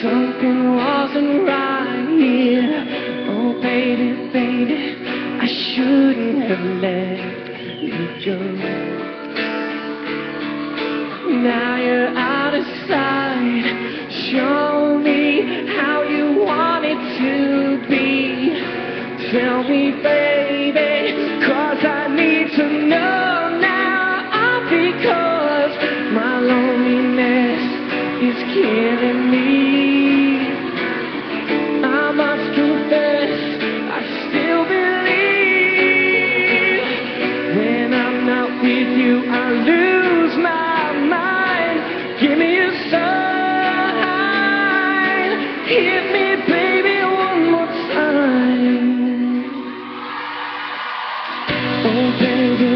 Something wasn't right here. Oh baby, baby, I shouldn't have let you go. Now you're out of sight. Show me how you want it to be. Tell me, baby, 'cause I need to know now. Because my loneliness is killing me. I must confess, I still believe when I'm not with you, I lose my mind. Give me a sign, hit me, baby, one more time. Oh, baby,